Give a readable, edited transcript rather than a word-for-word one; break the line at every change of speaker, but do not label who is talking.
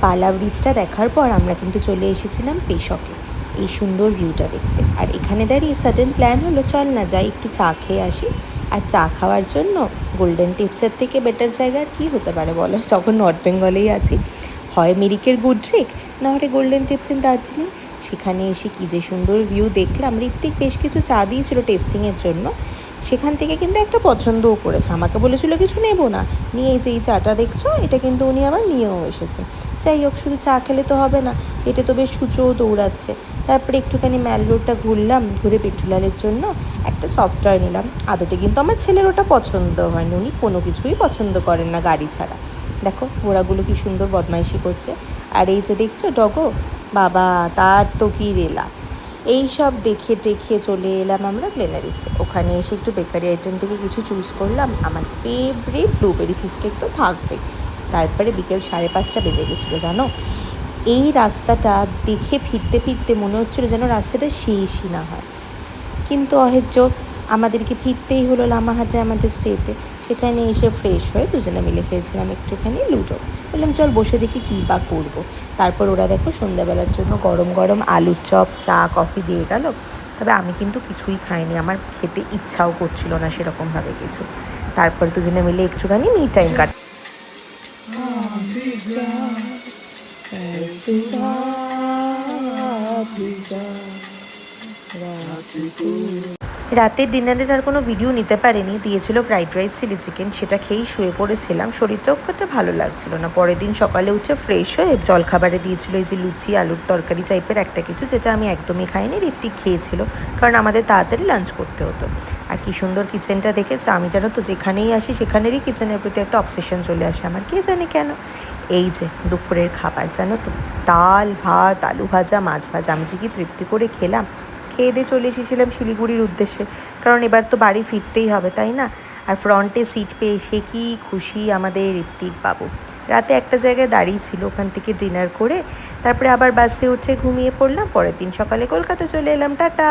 পালা ব্রিজটা দেখার পর আমরা কিন্তু চলে এসেছিলাম পেশকে এই সুন্দর ভিউটা দেখতে। আর এখানে দাঁড়িয়ে সাডেন প্ল্যান হলো চল না যাই একটু চা খেয়ে আসি। আর চা খাওয়ার জন্য গোল্ডেন টিপসের থেকে বেটার জায়গা আর কী হতে পারে বলো, যখন নর্থ বেঙ্গলেই আছি। হয় মিরিকের গুড্রিক, নাহলে গোল্ডেন টিপস ইন দার্জিলিং। সেখানে এসে কী যে সুন্দর ভিউ দেখলাম। ঋত্বিক বেশ কিছু চা দিয়েছিল টেস্টিংয়ের জন্য, সেখান থেকে কিন্তু একটা পছন্দও করেছে। আমাকে বলেছিল কিছু নেব না, নিয়ে এই যে এই চাটা দেখছো এটা কিন্তু উনি আবার নিয়েও এসেছে। যাই হোক, শুধু চা খেলে তো হবে না, পেটে তো বেশ সূচও দৌড়াচ্ছে। তারপরে একটুখানি ম্যাল রোডটা ঘুরলাম, ঘুরে পেট্রোলালের জন্য একটা সফট টয় নিলাম। আদতে কিন্তু আমার ছেলের ওটা পছন্দ হয়নি, উনি কোনো কিছুই পছন্দ করেন না গাড়ি ছাড়া। দেখো ঘোড়াগুলো কি সুন্দর বদমাইশি করছে। আর এই যে দেখছো ডগো, বাবা তার তো কি রেলা। এই সব দেখে টেখে চলে এলাম আমরা গ্লেনারিসে। ওখানে এসে একটু বেকারি আইটেম থেকে কিছু চুজ করলাম। আমার ফেভারিট ব্লুবেরি চিজ কেক তো থাকবে। তারপরে বিকেল 5:30 বেজে গেছিলো জানো। এই রাস্তাটা দেখে ফিরতে ফিরতে মনে হচ্ছিলো যেন রাস্তাটা শেষই না হয়, কিন্তু অহেজ্য আমাদেরকে ফিরতেই হলো লামাহাটে আমাদের স্টেতে। সেখানে এসে ফ্রেশ হয়ে দুজনে মিলে খেলছিলাম একটুখানি লুডো। বললাম চল বসে দেখি কী বা করবো। তারপর ওরা দেখো সন্ধ্যাবেলার জন্য গরম গরম আলুর চপ চা কফি দিয়ে গেল। তবে আমি কিন্তু কিছুই খাইনি, আমার খেতে ইচ্ছাও করছিল না সেরকমভাবে কিছু। তারপর দুজনে মিলে একটুখানি মি টাইম কাট। রাতের ডিনারের আর কোনো ভিডিও নিতে পারিনি, দিয়েছিল ফ্রাইড রাইস চিলি চিকেন, সেটা খেয়েই শুয়ে পড়েছিলাম। শরীরটাও খুব একটা ভালো লাগছিল না। পরের দিন সকালে উঠে ফ্রেশ হয়ে জলখাবারে দিয়েছিল এই যে লুচি আলুর তরকারি টাইপের একটা কিছু, যেটা আমি একদমই খাইনি, ঋত্বিক খেয়েছিল, কারণ আমাদের তাড়াতাড়ি লাঞ্চ করতে হতো। আর কি সুন্দর কিচেনটা দেখেছে। আমি জানো তো যেখানেই আসি সেখানেরই কিচেনের প্রতি একটা অবসেশন চলে আসে আমার, কে জানে কেন। এই যে দুপুরের খাবার জানো তো, ডাল ভাত আলু ভাজা মাছ ভাজা, আমি যে কি তৃপ্তি করে খেলাম। খেয়ে দিয়ে চলে এসেছিলাম শিলিগুড়ির উদ্দেশ্যে, কারণ এবার তো বাড়ি ফিরতেই হবে তাই না। আর ফ্রন্টে সিট পেয়ে সে কি খুশি আমাদের ঋত্বিক বাবু। রাতে একটা জায়গায় দাঁড়িয়ে ছিল, ওখান থেকে ডিনার করে তারপরে আবার বাসে উঠে ঘুমিয়ে পড়লাম। পরের দিন সকালে কলকাতা চলে এলাম। টাটা।